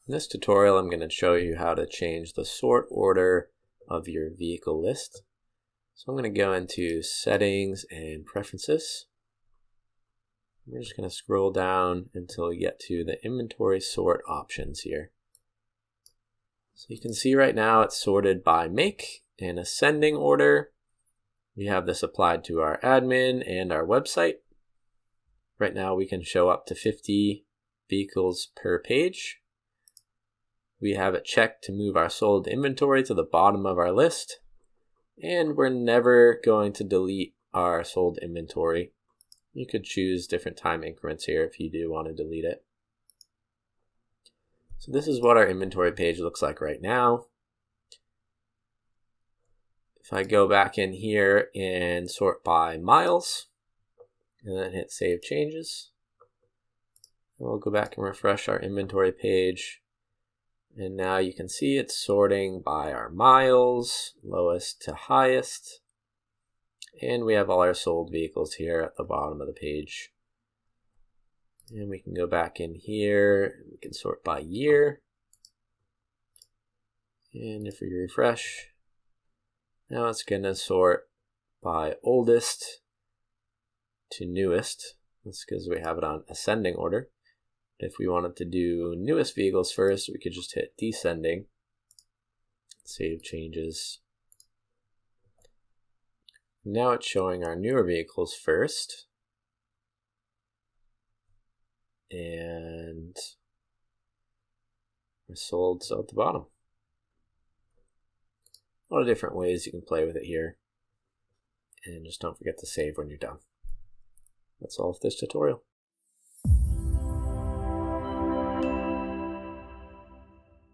In this tutorial, I'm going to show you how to change the sort order of your vehicle list. So I'm going to go into Settings and Preferences. We're just going to scroll down until we get to the Inventory Sort options here. So you can see right now it's sorted by make in ascending order. We have this applied to our admin and our website. Right now we can show up to 50 vehicles per page. We have it checked to move our sold inventory to the bottom of our list. And we're never going to delete our sold inventory. You could choose different time increments here if you do want to delete it. So this is what our inventory page looks like right now. If I go back in here and sort by miles, and then hit Save Changes, we'll go back and refresh our inventory page. And now you can see it's sorting by our miles, lowest to highest. And we have all our sold vehicles here at the bottom of the page. And we can go back in here, and we can sort by year. And if we refresh, now it's going to sort by oldest to newest. That's because we have it on ascending order. If we wanted to do newest vehicles first, we could just hit descending, save changes. Now it's showing our newer vehicles first. And we're sold so at the bottom. A lot of different ways you can play with it here. And just don't forget to save when you're done. That's all for this tutorial.